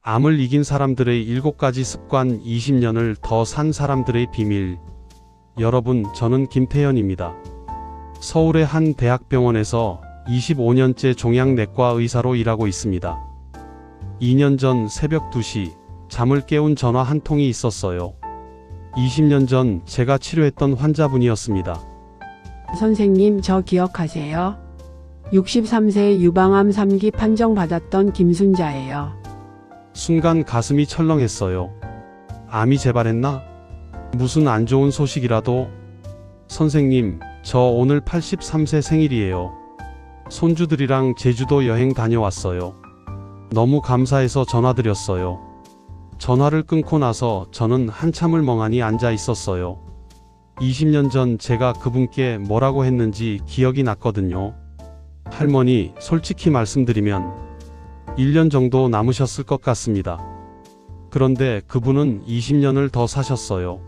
암을 이긴 사람들의 7가지 습관 20년을 더 산 사람들의 비밀. 여러분, 저는 김태현입니다. 서울의 한 대학병원에서 25년째 종양내과 의사로 일하고 있습니다. 2년 전 새벽 2시 잠을 깨운 전화 한 통이 있었어요. 20년 전 제가 치료했던 환자분이었습니다. 선생님, 저 기억하세요? 63세 유방암 3기 판정받았던 김순자예요. 순간 가슴이 철렁했어요. 암이 재발했나? 무슨 안 좋은 소식이라도? 선생님, 저 오늘 83세 생일이에요. 손주들이랑 제주도 여행 다녀왔어요. 너무 감사해서 전화드렸어요. 전화를 끊고 나서 저는 한참을 멍하니 앉아 있었어요. 20년 전 제가 그분께 뭐라고 했는지 기억이 났거든요. 할머니, 솔직히 말씀드리면 1년 정도 남으셨을 것 같습니다. 그런데 그분은 20년을 더 사셨어요.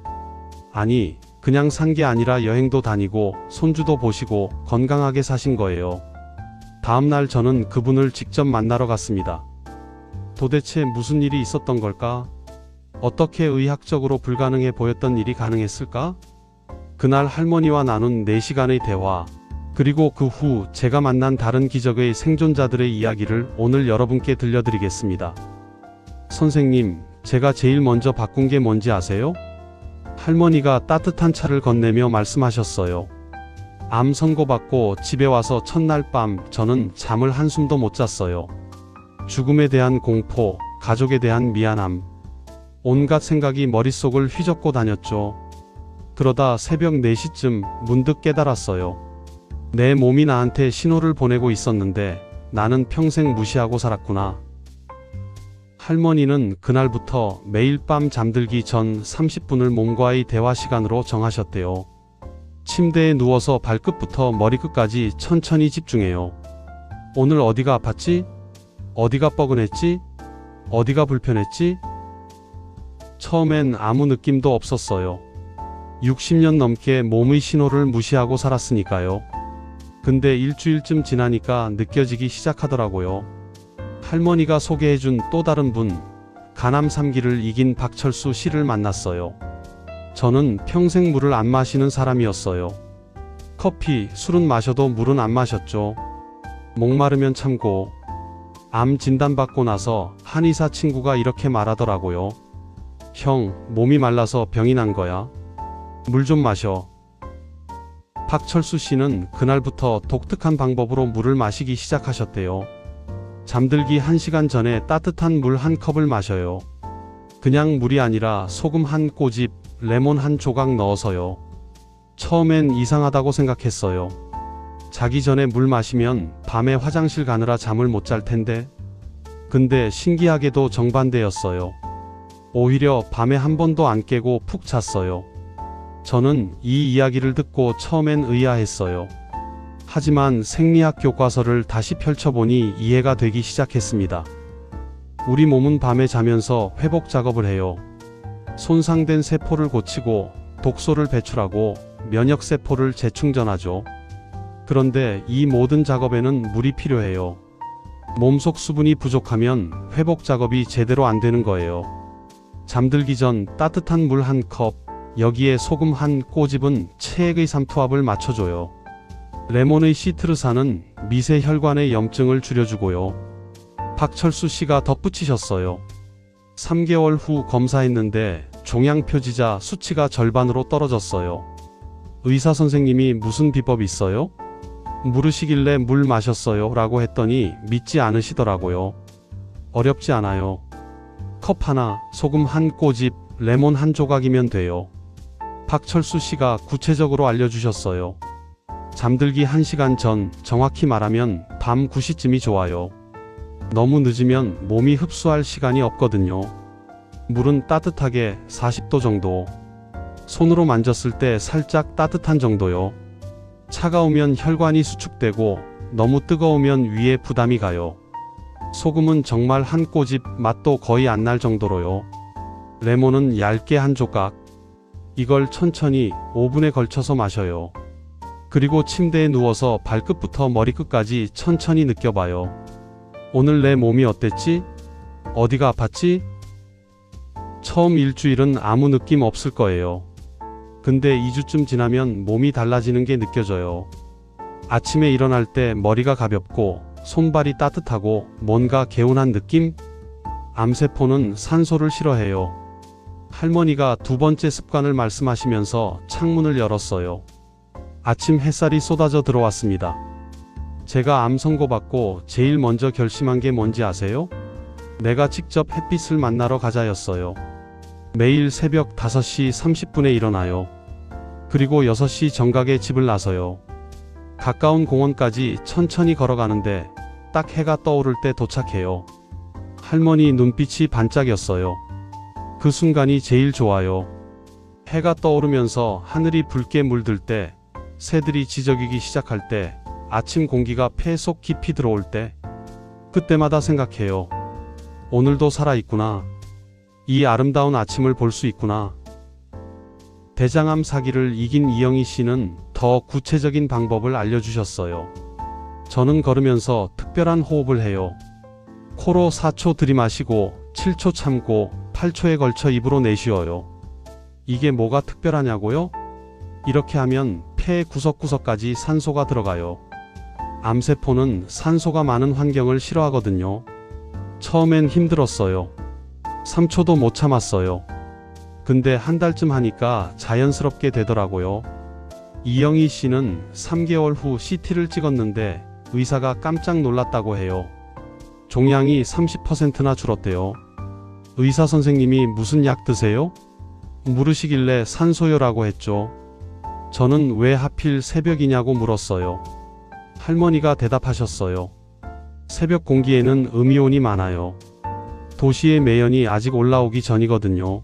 아니, 그냥 산 게 아니라 여행도 다니고 손주도 보시고 건강하게 사신 거예요. 다음날 저는 그분을 직접 만나러 갔습니다. 도대체 무슨 일이 있었던 걸까? 어떻게 의학적으로 불가능해 보였던 일이 가능했을까? 그날 할머니와 나눈 4시간의 대화, 그리고 그 후 제가 만난 다른 기적의 생존자들의 이야기를 오늘 여러분께 들려드리겠습니다. 선생님, 제가 제일 먼저 바꾼 게 뭔지 아세요? 할머니가 따뜻한 차를 건네며 말씀하셨어요. 암 선고받고 집에 와서 첫날 밤 저는 잠을 한숨도 못 잤어요. 죽음에 대한 공포, 가족에 대한 미안함, 온갖 생각이 머릿속을 휘젓고 다녔죠. 그러다 새벽 4시쯤 문득 깨달았어요. 내 몸이 나한테 신호를 보내고 있었는데 나는 평생 무시하고 살았구나. 할머니는 그날부터 매일 밤 잠들기 전 30분을 몸과의 대화 시간으로 정하셨대요. 침대에 누워서 발끝부터 머리끝까지 천천히 집중해요. 오늘 어디가 아팠지? 어디가 뻐근했지? 어디가 불편했지? 처음엔 아무 느낌도 없었어요. 60년 넘게 몸의 신호를 무시하고 살았으니까요. 근데 일주일쯤 지나니까 느껴지기 시작하더라고요. 할머니가 소개해준 또 다른 분, 간암 3기를 이긴 박철수 씨를 만났어요. 저는 평생 물을 안 마시는 사람이었어요. 커피, 술은 마셔도 물은 안 마셨죠. 목마르면 참고. 암 진단받고 나서 한의사 친구가 이렇게 말하더라고요. 형, 몸이 말라서 병이 난 거야. 물 좀 마셔. 박철수 씨는 그날부터 독특한 방법으로 물을 마시기 시작하셨대요. 잠들기 1시간 전에 따뜻한 물 한 컵을 마셔요. 그냥 물이 아니라 소금 한 꼬집, 레몬 한 조각 넣어서요. 처음엔 이상하다고 생각했어요. 자기 전에 물 마시면 밤에 화장실 가느라 잠을 못 잘 텐데. 근데 신기하게도 정반대였어요. 오히려 밤에 한 번도 안 깨고 푹 잤어요. 저는 이 이야기를 듣고 처음엔 의아했어요. 하지만 생리학 교과서를 다시 펼쳐보니 이해가 되기 시작했습니다. 우리 몸은 밤에 자면서 회복 작업을 해요. 손상된 세포를 고치고 독소를 배출하고 면역세포를 재충전하죠. 그런데 이 모든 작업에는 물이 필요해요. 몸속 수분이 부족하면 회복 작업이 제대로 안 되는 거예요. 잠들기 전 따뜻한 물 한 컵, 여기에 소금 한 꼬집은 체액의 삼투압을 맞춰줘요. 레몬의 시트르산은 미세 혈관의 염증을 줄여주고요. 박철수 씨가 덧붙이셨어요. 3개월 후 검사했는데 종양 표지자 수치가 절반으로 떨어졌어요. 의사 선생님이 무슨 비법 있어요? 물으시길래 물 마셨어요 라고 했더니 믿지 않으시더라고요. 어렵지 않아요. 컵 하나, 소금 한 꼬집, 레몬 한 조각이면 돼요. 박철수 씨가 구체적으로 알려주셨어요. 잠들기 1시간 전, 정확히 말하면 밤 9시쯤이 좋아요. 너무 늦으면 몸이 흡수할 시간이 없거든요. 물은 따뜻하게 40도 정도. 손으로 만졌을 때 살짝 따뜻한 정도요. 차가우면 혈관이 수축되고 너무 뜨거우면 위에 부담이 가요. 소금은 정말 한 꼬집, 맛도 거의 안 날 정도로요. 레몬은 얇게 한 조각. 이걸 천천히 5분에 걸쳐서 마셔요. 그리고 침대에 누워서 발끝부터 머리끝까지 천천히 느껴봐요. 오늘 내 몸이 어땠지? 어디가 아팠지? 처음 일주일은 아무 느낌 없을 거예요. 근데 2주쯤 지나면 몸이 달라지는 게 느껴져요. 아침에 일어날 때 머리가 가볍고 손발이 따뜻하고 뭔가 개운한 느낌? 암세포는 산소를 싫어해요. 할머니가 두 번째 습관을 말씀하시면서 창문을 열었어요. 아침 햇살이 쏟아져 들어왔습니다. 제가 암 선고받고 제일 먼저 결심한 게 뭔지 아세요? 내가 직접 햇빛을 만나러 가자였어요. 매일 새벽 5시 30분에 일어나요. 그리고 6시 정각에 집을 나서요. 가까운 공원까지 천천히 걸어가는데 딱 해가 떠오를 때 도착해요. 할머니 눈빛이 반짝였어요. 그 순간이 제일 좋아요. 해가 떠오르면서 하늘이 붉게 물들 때, 새들이 지저귀기 시작할 때, 아침 공기가 폐 속 깊이 들어올 때, 그때마다 생각해요. 오늘도 살아있구나. 이 아름다운 아침을 볼 수 있구나. 대장암 사기를 이긴 이영희 씨는 더 구체적인 방법을 알려주셨어요. 저는 걸으면서 특별한 호흡을 해요. 코로 4초 들이마시고 7초 참고 8초에 걸쳐 입으로 내쉬어요. 이게 뭐가 특별하냐고요? 이렇게 하면 폐 구석구석까지 산소가 들어가요. 암세포는 산소가 많은 환경을 싫어하거든요. 처음엔 힘들었어요. 3초도 못 참았어요. 근데 한 달쯤 하니까 자연스럽게 되더라고요. 이영희 씨는 3개월 후 CT를 찍었는데 의사가 깜짝 놀랐다고 해요. 종양이 30%나 줄었대요. 의사 선생님이 무슨 약 드세요? 물으시길래 산소요라고 했죠. 저는 왜 하필 새벽이냐고 물었어요. 할머니가 대답하셨어요. 새벽 공기에는 음이온이 많아요. 도시의 매연이 아직 올라오기 전이거든요.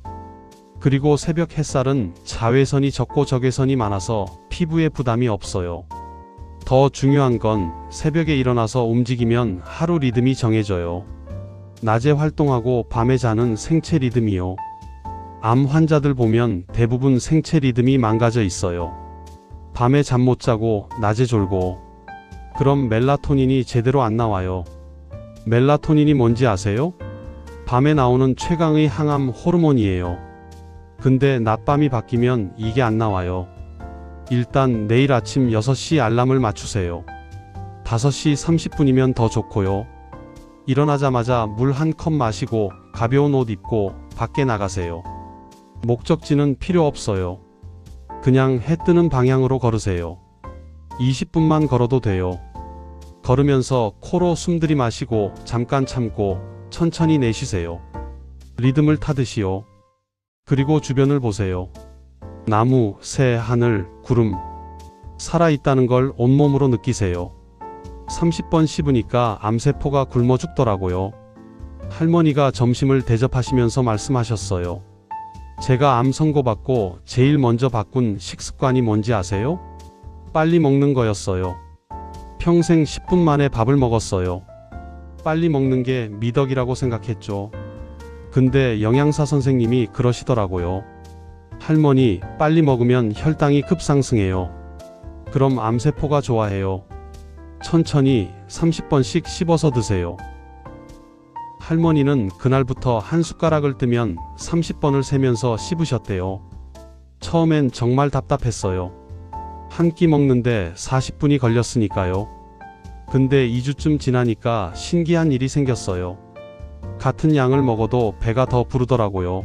그리고 새벽 햇살은 자외선이 적고 적외선이 많아서 피부에 부담이 없어요. 더 중요한 건 새벽에 일어나서 움직이면 하루 리듬이 정해져요. 낮에 활동하고 밤에 자는 생체 리듬이요. 암 환자들 보면 대부분 생체 리듬이 망가져 있어요. 밤에 잠 못 자고 낮에 졸고. 그럼 멜라토닌이 제대로 안 나와요. 멜라토닌이 뭔지 아세요? 밤에 나오는 최강의 항암 호르몬이에요. 근데 낮밤이 바뀌면 이게 안 나와요. 일단 내일 아침 6시 알람을 맞추세요. 5시 30분이면 더 좋고요. 일어나자마자 물 한 컵 마시고 가벼운 옷 입고 밖에 나가세요. 목적지는 필요 없어요. 그냥 해 뜨는 방향으로 걸으세요. 20분만 걸어도 돼요. 걸으면서 코로 숨 들이마시고 잠깐 참고 천천히 내쉬세요. 리듬을 타듯이요. 그리고 주변을 보세요. 나무, 새, 하늘, 구름. 살아있다는 걸 온몸으로 느끼세요. 30번 씹으니까 암세포가 굶어 죽더라고요. 할머니가 점심을 대접하시면서 말씀하셨어요. 제가 암 선고받고 제일 먼저 바꾼 식습관이 뭔지 아세요? 빨리 먹는 거였어요. 평생 10분 만에 밥을 먹었어요. 빨리 먹는 게 미덕이라고 생각했죠. 근데 영양사 선생님이 그러시더라고요. 할머니, 빨리 먹으면 혈당이 급상승해요. 그럼 암세포가 좋아해요. 천천히 30번씩 씹어서 드세요. 할머니는 그날부터 한 숟가락을 뜨면 30번을 세면서 씹으셨대요. 처음엔 정말 답답했어요. 한 끼 먹는데 40분이 걸렸으니까요. 근데 2주쯤 지나니까 신기한 일이 생겼어요. 같은 양을 먹어도 배가 더 부르더라고요.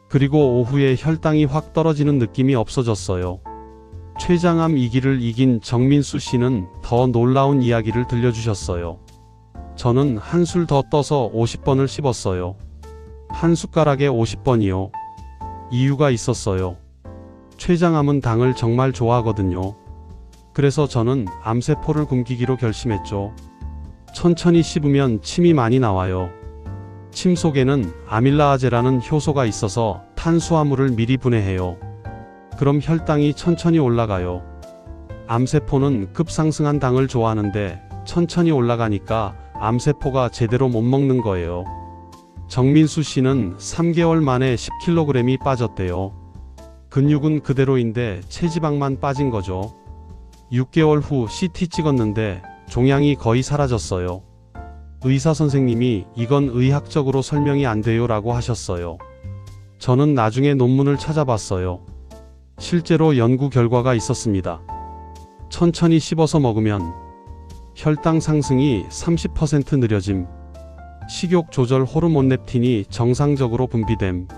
그리고 오후에 혈당이 확 떨어지는 느낌이 없어졌어요. 췌장암 2기를 이긴 정민수 씨는 더 놀라운 이야기를 들려주셨어요. 저는 한술 더 떠서 50번을 씹었어요. 한 숟가락에 50번이요. 이유가 있었어요. 췌장암은 당을 정말 좋아하거든요. 그래서 저는 암세포를 굶기기로 결심했죠. 천천히 씹으면 침이 많이 나와요. 침 속에는 아밀라아제라는 효소가 있어서 탄수화물을 미리 분해해요. 그럼 혈당이 천천히 올라가요. 암세포는 급상승한 당을 좋아하는데 천천히 올라가니까 암세포가 제대로 못 먹는 거예요. 정민수 씨는 3개월 만에 10kg이 빠졌대요. 근육은 그대로인데 체지방만 빠진 거죠. 6개월 후 CT 찍었는데 종양이 거의 사라졌어요. 의사 선생님이 이건 의학적으로 설명이 안 돼요 라고 하셨어요. 저는 나중에 논문을 찾아봤어요. 실제로 연구 결과가 있었습니다. 천천히 씹어서 먹으면 혈당 상승이 30% 느려짐, 식욕 조절 호르몬 렙틴이 정상적으로 분비됨,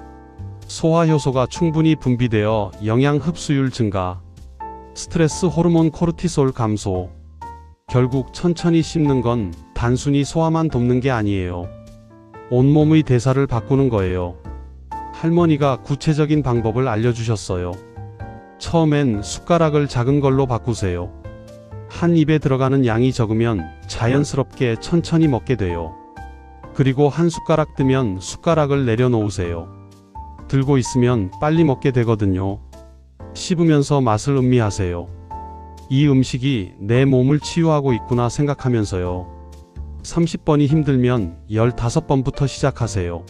소화 효소가 충분히 분비되어 영양 흡수율 증가, 스트레스 호르몬 코르티솔 감소. 결국 천천히 씹는 건 단순히 소화만 돕는 게 아니에요. 온몸의 대사를 바꾸는 거예요. 할머니가 구체적인 방법을 알려주셨어요. 처음엔 숟가락을 작은 걸로 바꾸세요. 한 입에 들어가는 양이 적으면 자연스럽게 천천히 먹게 돼요. 그리고 한 숟가락 뜨면 숟가락을 내려놓으세요. 들고 있으면 빨리 먹게 되거든요. 씹으면서 맛을 음미하세요. 이 음식이 내 몸을 치유하고 있구나 생각하면서요. 30번이 힘들면 15번부터 시작하세요.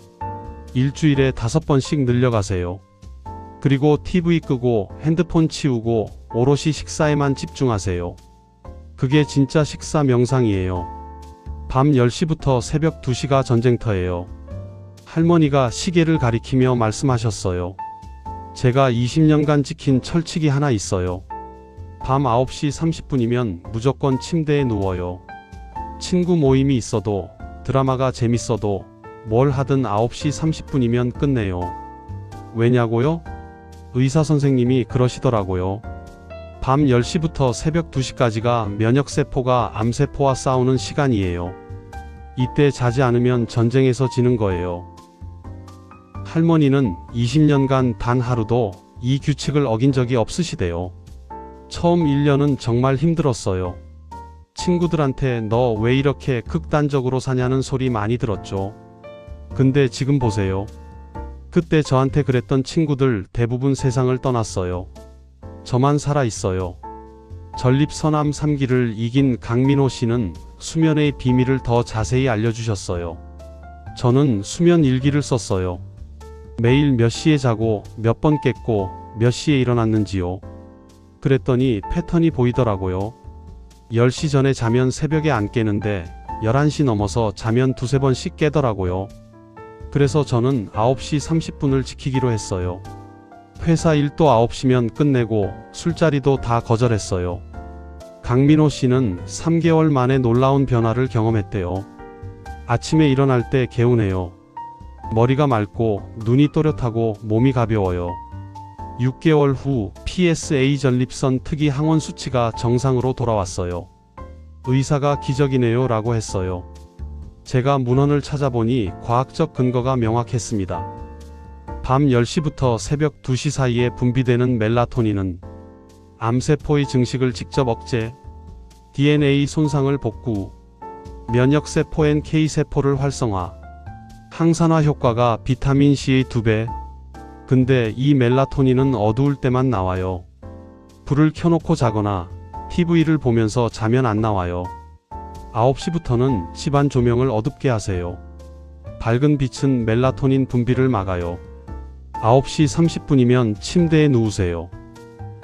일주일에 5번씩 늘려가세요. 그리고 TV 끄고 핸드폰 치우고 오롯이 식사에만 집중하세요. 그게 진짜 식사 명상이에요. 밤 10시부터 새벽 2시가 전쟁터예요. 할머니가 시계를 가리키며 말씀하셨어요. 제가 20년간 지킨 철칙이 하나 있어요. 밤 9시 30분이면 무조건 침대에 누워요. 친구 모임이 있어도 드라마가 재밌어도 뭘 하든 9시 30분이면 끝내요. 왜냐고요? 의사 선생님이 그러시더라고요. 밤 10시부터 새벽 2시까지가 면역세포가 암세포와 싸우는 시간이에요. 이때 자지 않으면 전쟁에서 지는 거예요. 할머니는 20년간 단 하루도 이 규칙을 어긴 적이 없으시대요. 처음 1년은 정말 힘들었어요. 친구들한테 너 왜 이렇게 극단적으로 사냐는 소리 많이 들었죠. 근데 지금 보세요. 그때 저한테 그랬던 친구들 대부분 세상을 떠났어요. 저만 살아 있어요. 전립선암 3기를 이긴 강민호 씨는 수면의 비밀을 더 자세히 알려주셨어요. 저는 수면 일기를 썼어요. 매일 몇 시에 자고 몇 번 깼고 몇 시에 일어났는지요. 그랬더니 패턴이 보이더라고요. 10시 전에 자면 새벽에 안 깨는데 11시 넘어서 자면 2~3번씩 깨더라고요. 그래서 저는 9시 30분을 지키기로 했어요. 회사 일도 9시면 끝내고 술자리도 다 거절했어요. 강민호 씨는 3개월 만에 놀라운 변화를 경험했대요. 아침에 일어날 때 개운해요. 머리가 맑고 눈이 또렷하고 몸이 가벼워요. 6개월 후 PSA 전립선 특이 항원 수치가 정상으로 돌아왔어요. 의사가 기적이네요 라고 했어요. 제가 문헌을 찾아보니 과학적 근거가 명확했습니다. 밤 10시부터 새벽 2시 사이에 분비되는 멜라토닌은 암세포의 증식을 직접 억제, DNA 손상을 복구, 면역세포 NK세포를 활성화, 항산화 효과가 비타민C의 2배. 근데 이 멜라토닌은 어두울 때만 나와요. 불을 켜놓고 자거나 TV를 보면서 자면 안 나와요. 9시부터는 집안 조명을 어둡게 하세요. 밝은 빛은 멜라토닌 분비를 막아요. 9시 30분이면 침대에 누우세요.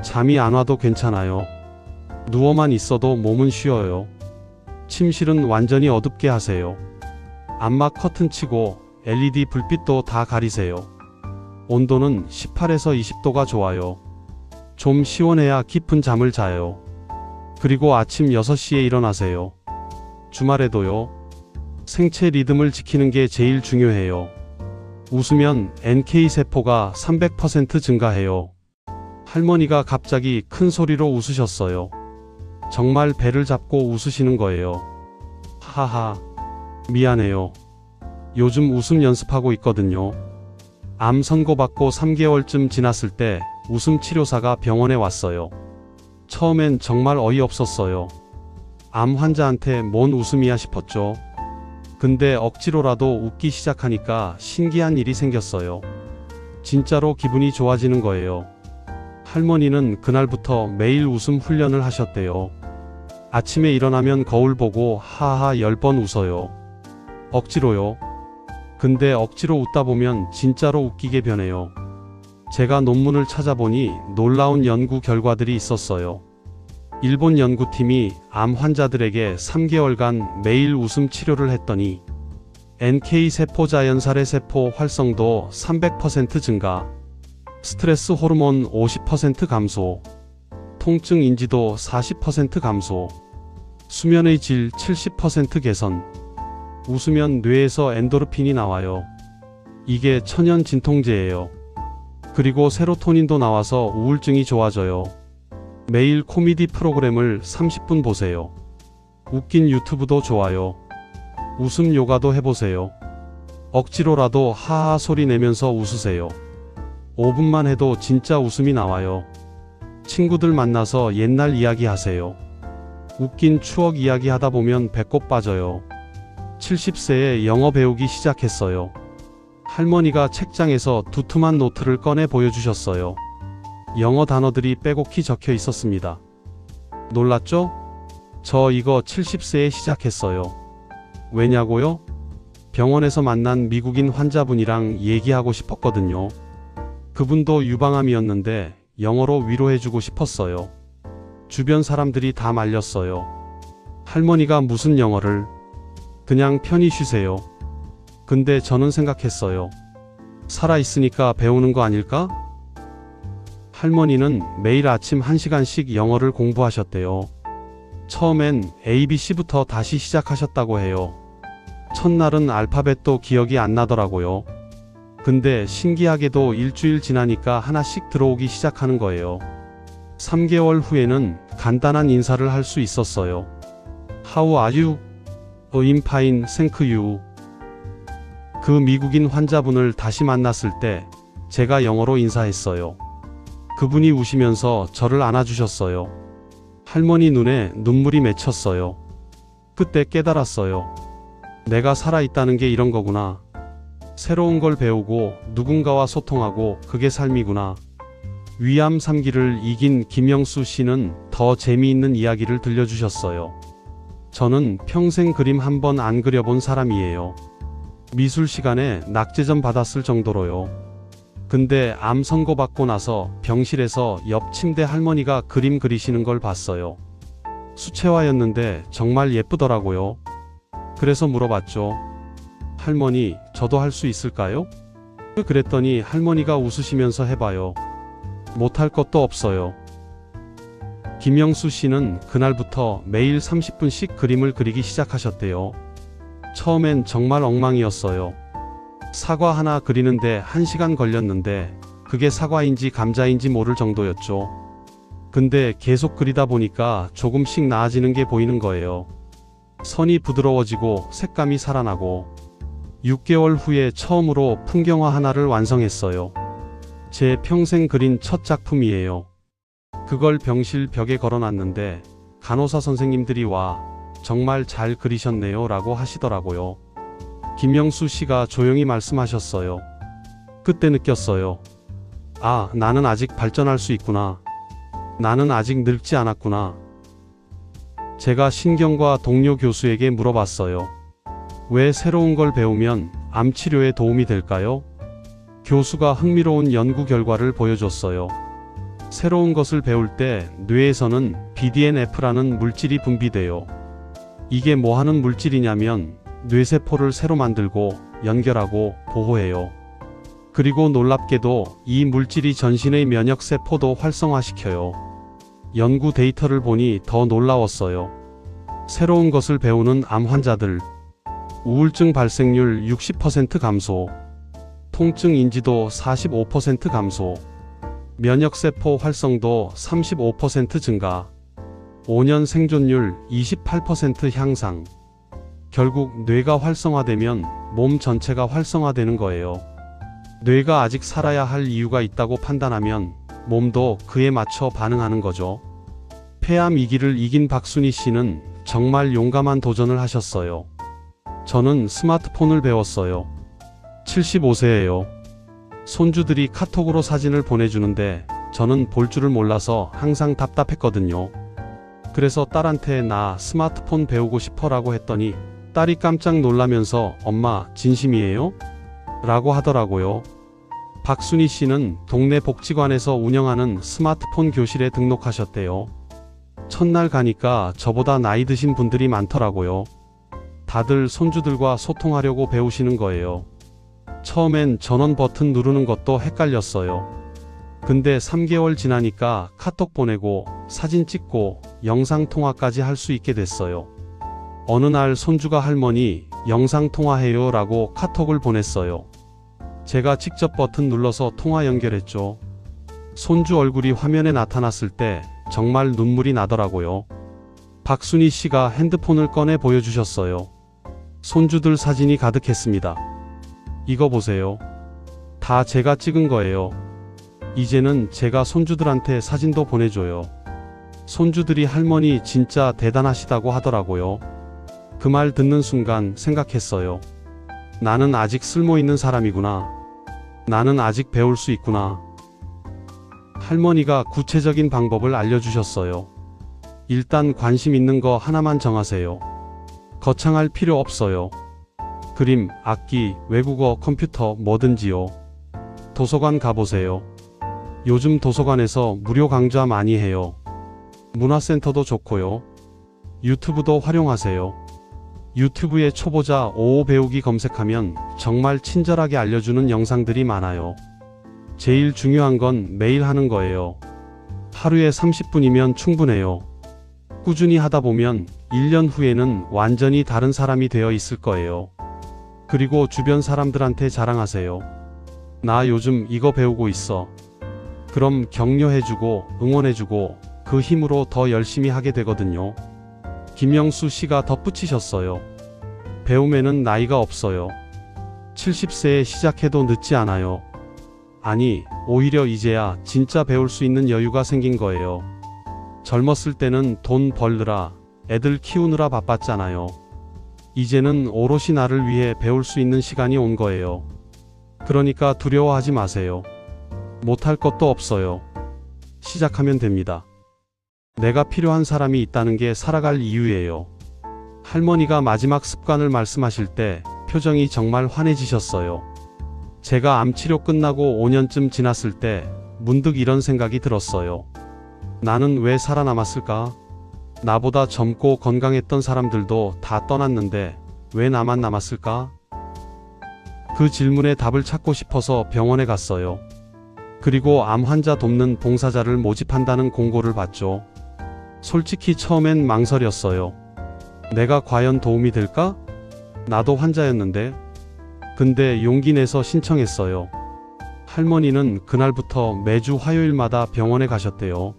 잠이 안 와도 괜찮아요. 누워만 있어도 몸은 쉬어요. 침실은 완전히 어둡게 하세요. 암막 커튼 치고 LED 불빛도 다 가리세요. 온도는 18에서 20도가 좋아요. 좀 시원해야 깊은 잠을 자요. 그리고 아침 6시에 일어나세요. 주말에도요. 생체 리듬을 지키는 게 제일 중요해요. 웃으면 NK세포가 300% 증가해요. 할머니가 갑자기 큰 소리로 웃으셨어요. 정말 배를 잡고 웃으시는 거예요. 하하. 미안해요. 요즘 웃음 연습하고 있거든요. 암 선고받고 3개월쯤 지났을 때 웃음 치료사가 병원에 왔어요. 처음엔 정말 어이없었어요. 암 환자한테 뭔 웃음이야 싶었죠. 근데 억지로라도 웃기 시작하니까 신기한 일이 생겼어요. 진짜로 기분이 좋아지는 거예요. 할머니는 그날부터 매일 웃음 훈련을 하셨대요. 아침에 일어나면 거울 보고 하하 10번 웃어요. 억지로요. 근데 억지로 웃다 보면 진짜로 웃기게 변해요. 제가 논문을 찾아보니 놀라운 연구 결과들이 있었어요. 일본 연구팀이 암 환자들에게 3개월간 매일 웃음 치료를 했더니 NK세포 자연살의 세포 활성도 300% 증가, 스트레스 호르몬 50% 감소, 통증 인지도 40% 감소, 수면의 질 70% 개선, 웃으면 뇌에서 엔도르핀이 나와요. 이게 천연 진통제예요. 그리고 세로토닌도 나와서 우울증이 좋아져요. 매일 코미디 프로그램을 30분 보세요. 웃긴 유튜브도 좋아요. 웃음 요가도 해보세요. 억지로라도 하하 소리 내면서 웃으세요. 5분만 해도 진짜 웃음이 나와요. 친구들 만나서 옛날 이야기 하세요. 웃긴 추억 이야기 하다 보면 배꼽 빠져요. 70세에 영어 배우기 시작했어요. 할머니가 책장에서 두툼한 노트를 꺼내 보여주셨어요. 영어 단어들이 빼곡히 적혀 있었습니다. 놀랐죠? 저 이거 70세에 시작했어요. 왜냐고요? 병원에서 만난 미국인 환자분이랑 얘기하고 싶었거든요. 그분도 유방암이었는데 영어로 위로해주고 싶었어요. 주변 사람들이 다 말렸어요. 할머니가 무슨 영어를, 그냥 편히 쉬세요. 근데 저는 생각했어요. 살아있으니까 배우는 거 아닐까? 할머니는 매일 아침 1시간씩 영어를 공부하셨대요. 처음엔 ABC부터 다시 시작하셨다고 해요. 첫날은 알파벳도 기억이 안 나더라고요. 근데 신기하게도 일주일 지나니까 하나씩 들어오기 시작하는 거예요. 3개월 후에는 간단한 인사를 할 수 있었어요. How are you? I'm fine, thank you. 그 미국인 환자분을 다시 만났을 때 제가 영어로 인사했어요. 그분이 우시면서 저를 안아주셨어요. 할머니 눈에 눈물이 맺혔어요. 그때 깨달았어요. 내가 살아있다는 게 이런 거구나. 새로운 걸 배우고 누군가와 소통하고 그게 삶이구나. 위암 3기를 이긴 김영수 씨는 더 재미있는 이야기를 들려주셨어요. 저는 평생 그림 한 번 안 그려본 사람이에요. 미술 시간에 낙제점 받았을 정도로요. 근데 암 선고받고 나서 병실에서 옆 침대 할머니가 그림 그리시는 걸 봤어요. 수채화였는데 정말 예쁘더라고요. 그래서 물어봤죠. 할머니, 저도 할 수 있을까요? 그랬더니 할머니가 웃으시면서 해봐요. 못할 것도 없어요. 김영수 씨는 그날부터 매일 30분씩 그림을 그리기 시작하셨대요. 처음엔 정말 엉망이었어요. 사과 하나 그리는데 1시간 걸렸는데 그게 사과인지 감자인지 모를 정도였죠. 근데 계속 그리다 보니까 조금씩 나아지는 게 보이는 거예요. 선이 부드러워지고 색감이 살아나고 6개월 후에 처음으로 풍경화 하나를 완성했어요. 제 평생 그린 첫 작품이에요. 그걸 병실 벽에 걸어놨는데 간호사 선생님들이 와 정말 잘 그리셨네요 라고 하시더라고요. 김영수 씨가 조용히 말씀하셨어요. 그때 느꼈어요. 아, 나는 아직 발전할 수 있구나. 나는 아직 늙지 않았구나. 제가 신경과 동료 교수에게 물어봤어요. 왜 새로운 걸 배우면 암 치료에 도움이 될까요? 교수가 흥미로운 연구 결과를 보여줬어요. 새로운 것을 배울 때 뇌에서는 BDNF라는 물질이 분비돼요. 이게 뭐 하는 물질이냐면 뇌세포를 새로 만들고 연결하고 보호해요. 그리고 놀랍게도 이 물질이 전신의 면역세포도 활성화시켜요. 연구 데이터를 보니 더 놀라웠어요. 새로운 것을 배우는 암 환자들, 우울증 발생률 60% 감소, 통증 인지도 45% 감소, 면역세포 활성도 35% 증가, 5년 생존율 28% 향상. 결국 뇌가 활성화되면 몸 전체가 활성화되는 거예요. 뇌가 아직 살아야 할 이유가 있다고 판단하면 몸도 그에 맞춰 반응하는 거죠. 폐암 2기를 이긴 박순희 씨는 정말 용감한 도전을 하셨어요. 저는 스마트폰을 배웠어요. 75세예요. 손주들이 카톡으로 사진을 보내주는데 저는 볼 줄을 몰라서 항상 답답했거든요. 그래서 딸한테 나 스마트폰 배우고 싶어라고 했더니 딸이 깜짝 놀라면서 엄마 진심이에요? 라고 하더라고요. 박순희 씨는 동네 복지관에서 운영하는 스마트폰 교실에 등록하셨대요. 첫날 가니까 저보다 나이 드신 분들이 많더라고요. 다들 손주들과 소통하려고 배우시는 거예요. 처음엔 전원 버튼 누르는 것도 헷갈렸어요. 근데 3개월 지나니까 카톡 보내고 사진 찍고 영상통화까지 할 수 있게 됐어요. 어느 날 손주가 할머니 영상통화해요 라고 카톡을 보냈어요. 제가 직접 버튼 눌러서 통화 연결했죠. 손주 얼굴이 화면에 나타났을 때 정말 눈물이 나더라고요. 박순희 씨가 핸드폰을 꺼내 보여주셨어요. 손주들 사진이 가득했습니다. 이거 보세요. 다 제가 찍은 거예요. 이제는 제가 손주들한테 사진도 보내줘요. 손주들이 할머니 진짜 대단하시다고 하더라고요. 그 말 듣는 순간 생각했어요. 나는 아직 쓸모있는 사람이구나. 나는 아직 배울 수 있구나. 할머니가 구체적인 방법을 알려주셨어요. 일단 관심 있는 거 하나만 정하세요. 거창할 필요 없어요. 그림, 악기, 외국어, 컴퓨터 뭐든지요. 도서관 가보세요. 요즘 도서관에서 무료 강좌 많이 해요. 문화센터도 좋고요. 유튜브도 활용하세요. 유튜브에 초보자 55 배우기 검색하면 정말 친절하게 알려주는 영상들이 많아요. 제일 중요한 건 매일 하는 거예요. 하루에 30분이면 충분해요. 꾸준히 하다 보면 1년 후에는 완전히 다른 사람이 되어 있을 거예요. 그리고 주변 사람들한테 자랑하세요. 나 요즘 이거 배우고 있어. 그럼 격려해주고 응원해주고 그 힘으로 더 열심히 하게 되거든요. 김영수 씨가 덧붙이셨어요. 배움에는 나이가 없어요. 70세에 시작해도 늦지 않아요. 아니, 오히려 이제야 진짜 배울 수 있는 여유가 생긴 거예요. 젊었을 때는 돈 벌느라, 애들 키우느라 바빴잖아요. 이제는 오롯이 나를 위해 배울 수 있는 시간이 온 거예요. 그러니까 두려워하지 마세요. 못할 것도 없어요. 시작하면 됩니다. 내가 필요한 사람이 있다는 게 살아갈 이유예요. 할머니가 마지막 습관을 말씀하실 때 표정이 정말 환해지셨어요. 제가 암 치료 끝나고 5년쯤 지났을 때 문득 이런 생각이 들었어요. 나는 왜 살아남았을까? 나보다 젊고 건강했던 사람들도 다 떠났는데 왜 나만 남았을까? 그 질문에 답을 찾고 싶어서 병원에 갔어요. 그리고 암 환자 돕는 봉사자를 모집한다는 공고를 봤죠. 솔직히 처음엔 망설였어요. 내가 과연 도움이 될까? 나도 환자였는데. 근데 용기 내서 신청했어요. 할머니는 그날부터 매주 화요일마다 병원에 가셨대요.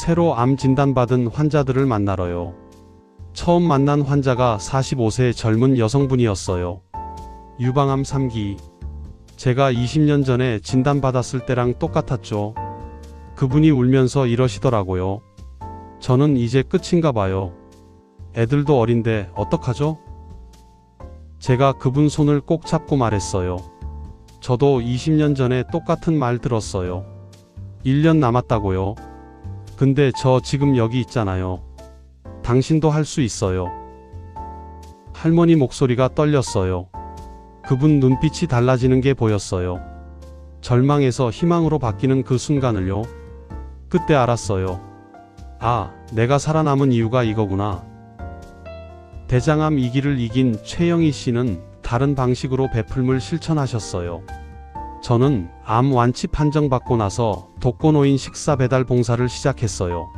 새로 암 진단받은 환자들을 만나러요. 처음 만난 환자가 45세 젊은 여성분이었어요. 유방암 3기. 제가 20년 전에 진단받았을 때랑 똑같았죠. 그분이 울면서 이러시더라고요. 저는 이제 끝인가 봐요. 애들도 어린데 어떡하죠? 제가 그분 손을 꼭 잡고 말했어요. 저도 20년 전에 똑같은 말 들었어요. 1년 남았다고요. 근데 저 지금 여기 있잖아요. 당신도 할 수 있어요. 할머니 목소리가 떨렸어요. 그분 눈빛이 달라지는 게 보였어요. 절망에서 희망으로 바뀌는 그 순간을요. 그때 알았어요. 아, 내가 살아남은 이유가 이거구나. 대장암 2기를 이긴 최영희 씨는 다른 방식으로 베풀물 실천하셨어요. 저는 암 완치 판정받고 나서 독거노인 식사 배달 봉사를 시작했어요.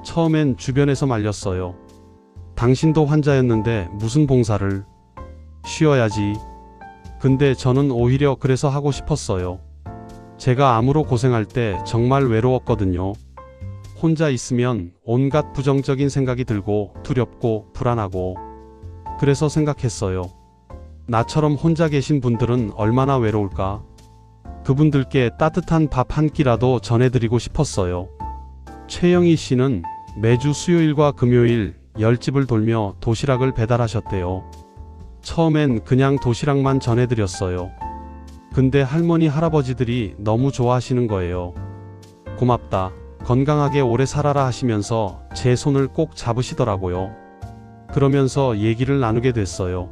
처음엔 주변에서 말렸어요. 당신도 환자였는데 무슨 봉사를? 쉬어야지. 근데 저는 오히려 그래서 하고 싶었어요. 제가 암으로 고생할 때 정말 외로웠거든요. 혼자 있으면 온갖 부정적인 생각이 들고 두렵고 불안하고. 그래서 생각했어요. 나처럼 혼자 계신 분들은 얼마나 외로울까? 그분들께 따뜻한 밥 한 끼라도 전해드리고 싶었어요. 최영희 씨는 매주 수요일과 금요일 10집을 돌며 도시락을 배달하셨대요. 처음엔 그냥 도시락만 전해드렸어요. 근데 할머니 할아버지들이 너무 좋아하시는 거예요. 고맙다. 건강하게 오래 살아라 하시면서 제 손을 꼭 잡으시더라고요. 그러면서 얘기를 나누게 됐어요.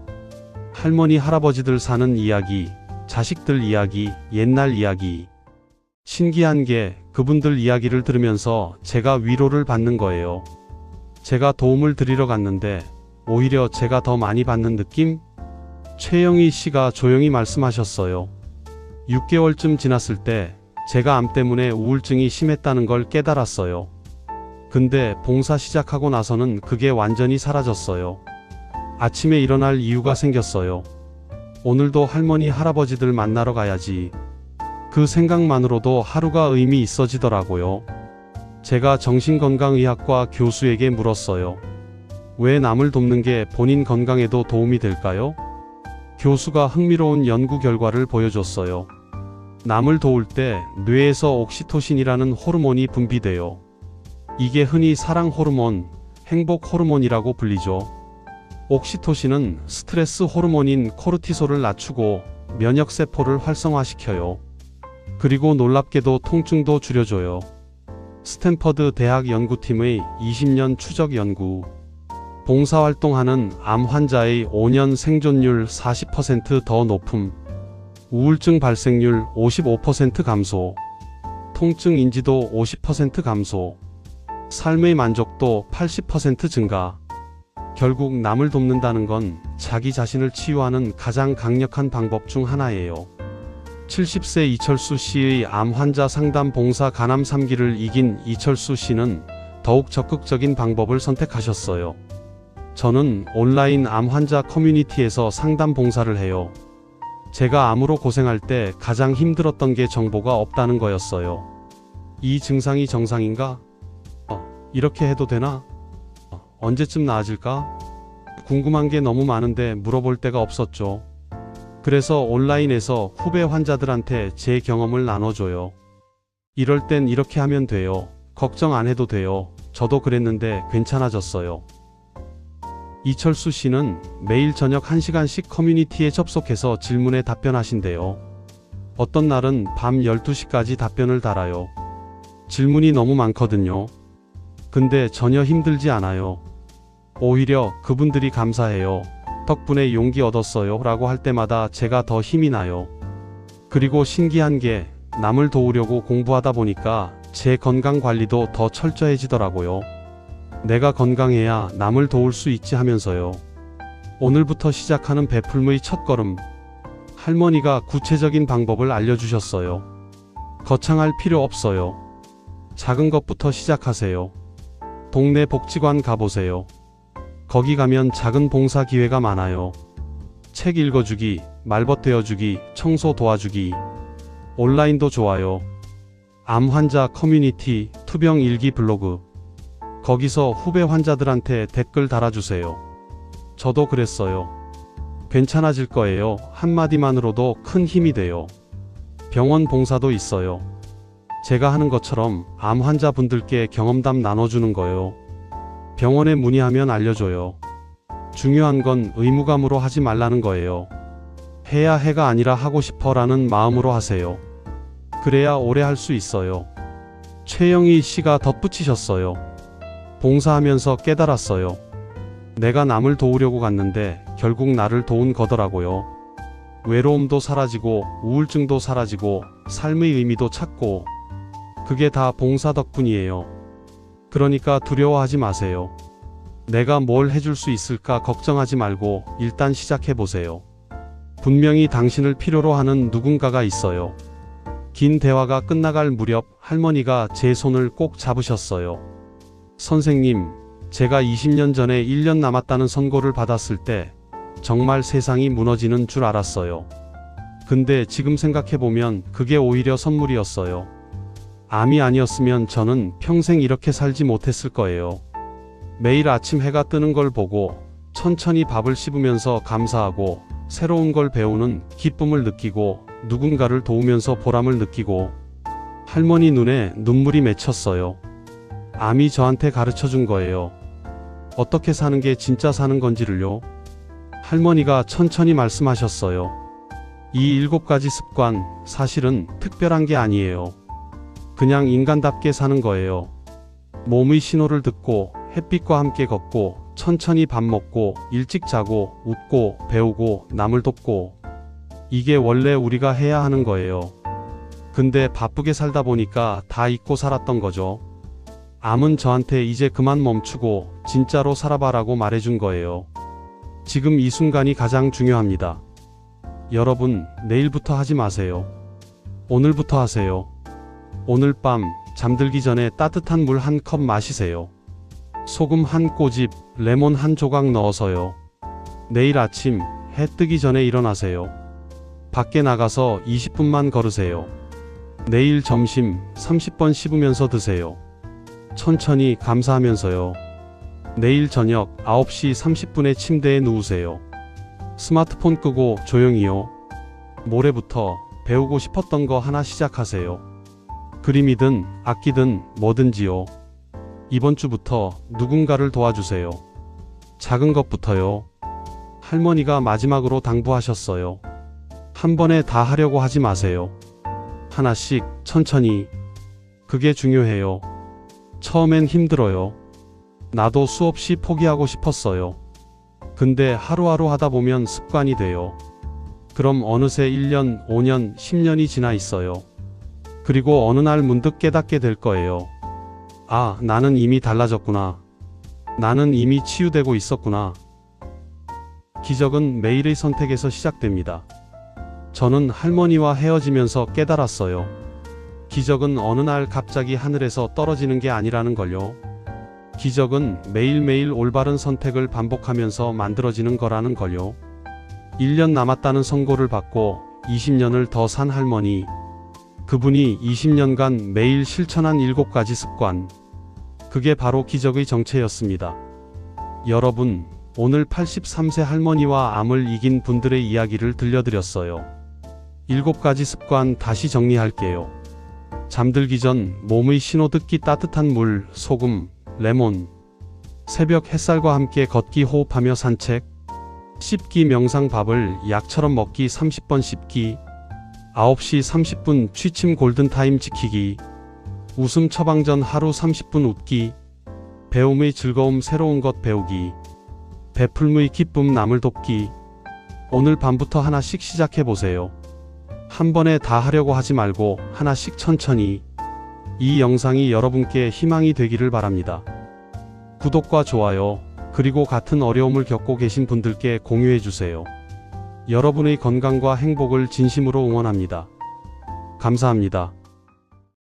할머니 할아버지들 사는 이야기, 자식들 이야기, 옛날 이야기. 신기한 게 그분들 이야기를 들으면서 제가 위로를 받는 거예요. 제가 도움을 드리러 갔는데 오히려 제가 더 많이 받는 느낌? 최영희 씨가 조용히 말씀하셨어요. 6개월쯤 지났을 때 제가 암 때문에 우울증이 심했다는 걸 깨달았어요. 근데 봉사 시작하고 나서는 그게 완전히 사라졌어요. 아침에 일어날 이유가 생겼어요. 오늘도 할머니 할아버지들 만나러 가야지. 그 생각만으로도 하루가 의미 있어지더라고요. 제가 정신건강의학과 교수에게 물었어요. 왜 남을 돕는 게 본인 건강에도 도움이 될까요? 교수가 흥미로운 연구 결과를 보여줬어요. 남을 도울 때 뇌에서 옥시토신이라는 호르몬이 분비돼요. 이게 흔히 사랑 호르몬, 행복 호르몬이라고 불리죠. 옥시토신은 스트레스 호르몬인 코르티솔을 낮추고 면역세포를 활성화시켜요. 그리고 놀랍게도 통증도 줄여줘요. 스탠퍼드 대학 연구팀의 20년 추적 연구. 봉사활동하는 암 환자의 5년 생존율 40% 더 높음, 우울증 발생률 55% 감소, 통증 인지도 50% 감소, 삶의 만족도 80% 증가. 결국 남을 돕는다는 건 자기 자신을 치유하는 가장 강력한 방법 중 하나예요. 70세 이철수 씨의 암 환자 상담 봉사 간암 3기를 이긴 이철수 씨는 더욱 적극적인 방법을 선택하셨어요. 저는 온라인 암 환자 커뮤니티에서 상담 봉사를 해요. 제가 암으로 고생할 때 가장 힘들었던 게 정보가 없다는 거였어요. 이 증상이 정상인가? 이렇게 해도 되나? 언제쯤 나아질까? 궁금한 게 너무 많은데 물어볼 데가 없었죠. 그래서 온라인에서 후배 환자들한테 제 경험을 나눠줘요. 이럴 땐 이렇게 하면 돼요. 걱정 안 해도 돼요. 저도 그랬는데 괜찮아졌어요. 이철수 씨는 매일 저녁 1시간씩 커뮤니티에 접속해서 질문에 답변하신대요. 어떤 날은 밤 12시까지 답변을 달아요. 질문이 너무 많거든요. 근데 전혀 힘들지 않아요. 오히려 그분들이 감사해요. 덕분에 용기 얻었어요 라고 할 때마다 제가 더 힘이 나요. 그리고 신기한 게 남을 도우려고 공부하다 보니까 제 건강 관리도 더 철저해지더라고요. 내가 건강해야 남을 도울 수 있지 하면서요. 오늘부터 시작하는 베풀무의 첫걸음. 할머니가 구체적인 방법을 알려주셨어요. 거창할 필요 없어요. 작은 것부터 시작하세요. 동네 복지관 가보세요. 거기 가면 작은 봉사 기회가 많아요. 책 읽어주기, 말벗 되어주기, 청소 도와주기. 온라인도 좋아요. 암 환자 커뮤니티, 투병 일기 블로그. 거기서 후배 환자들한테 댓글 달아주세요. 저도 그랬어요. 괜찮아질 거예요. 한마디만으로도 큰 힘이 돼요. 병원 봉사도 있어요. 제가 하는 것처럼 암 환자분들께 경험담 나눠주는 거예요. 병원에 문의하면 알려줘요. 중요한 건 의무감으로 하지 말라는 거예요. 해야 해가 아니라 하고 싶어 라는 마음으로 하세요. 그래야 오래 할 수 있어요. 최영희 씨가 덧붙이셨어요. 봉사하면서 깨달았어요. 내가 남을 도우려고 갔는데 결국 나를 도운 거더라고요. 외로움도 사라지고 우울증도 사라지고 삶의 의미도 찾고 그게 다 봉사 덕분이에요. 그러니까 두려워하지 마세요. 내가 뭘 해줄 수 있을까 걱정하지 말고 일단 시작해보세요. 분명히 당신을 필요로 하는 누군가가 있어요. 긴 대화가 끝나갈 무렵 할머니가 제 손을 꼭 잡으셨어요. 선생님, 제가 20년 전에 1년 남았다는 선고를 받았을 때 정말 세상이 무너지는 줄 알았어요. 근데 지금 생각해보면 그게 오히려 선물이었어요. 암이 아니었으면 저는 평생 이렇게 살지 못했을 거예요. 매일 아침 해가 뜨는 걸 보고 천천히 밥을 씹으면서 감사하고 새로운 걸 배우는 기쁨을 느끼고 누군가를 도우면서 보람을 느끼고 할머니 눈에 눈물이 맺혔어요. 암이 저한테 가르쳐준 거예요. 어떻게 사는 게 진짜 사는 건지를요. 할머니가 천천히 말씀하셨어요. 이 7가지 습관 사실은 특별한 게 아니에요. 그냥 인간답게 사는 거예요. 몸의 신호를 듣고 햇빛과 함께 걷고 천천히 밥 먹고 일찍 자고 웃고 배우고 남을 돕고 이게 원래 우리가 해야 하는 거예요. 근데 바쁘게 살다 보니까 다 잊고 살았던 거죠. 암은 저한테 이제 그만 멈추고 진짜로 살아봐라고 말해준 거예요. 지금 이 순간이 가장 중요합니다. 여러분, 내일부터 하지 마세요. 오늘부터 하세요. 오늘 밤 잠들기 전에 따뜻한 물 한 컵 마시세요. 소금 한 꼬집, 레몬 한 조각 넣어서요. 내일 아침 해 뜨기 전에 일어나세요. 밖에 나가서 20분만 걸으세요. 내일 점심 30번 씹으면서 드세요. 천천히 감사하면서요. 내일 저녁 9시 30분에 침대에 누우세요. 스마트폰 끄고 조용히요. 모레부터 배우고 싶었던 거 하나 시작하세요. 그림이든 악기든 뭐든지요. 이번 주부터 누군가를 도와주세요. 작은 것부터요. 할머니가 마지막으로 당부하셨어요. 한 번에 다 하려고 하지 마세요. 하나씩 천천히. 그게 중요해요. 처음엔 힘들어요. 나도 수없이 포기하고 싶었어요. 근데 하루하루 하다 보면 습관이 돼요. 그럼 어느새 1년, 5년, 10년이 지나 있어요. 그리고 어느 날 문득 깨닫게 될 거예요. 아, 나는 이미 달라졌구나. 나는 이미 치유되고 있었구나. 기적은 매일의 선택에서 시작됩니다. 저는 할머니와 헤어지면서 깨달았어요. 기적은 어느 날 갑자기 하늘에서 떨어지는 게 아니라는 걸요. 기적은 매일매일 올바른 선택을 반복하면서 만들어지는 거라는 걸요. 1년 남았다는 선고를 받고 20년을 더 산 할머니. 그분이 20년간 매일 실천한 7가지 습관. 그게 바로 기적의 정체였습니다. 여러분, 오늘 83세 할머니와 암을 이긴 분들의 이야기를 들려드렸어요. 7가지 습관 다시 정리할게요. 잠들기 전 몸의 신호 듣기, 따뜻한 물, 소금, 레몬. 새벽 햇살과 함께 걷기, 호흡하며 산책. 씹기, 명상, 밥을 약처럼 먹기, 30번 씹기. 9시 30분 취침 골든타임 지키기. 웃음 처방전 하루 30분 웃기. 배움의 즐거움, 새로운 것 배우기. 베풀무의 기쁨, 남을 돕기. 오늘 밤부터 하나씩 시작해보세요. 한 번에 다 하려고 하지 말고 하나씩 천천히. 이 영상이 여러분께 희망이 되기를 바랍니다. 구독과 좋아요, 그리고 같은 어려움을 겪고 계신 분들께 공유해주세요. 여러분의 건강과 행복을 진심으로 응원합니다. 감사합니다.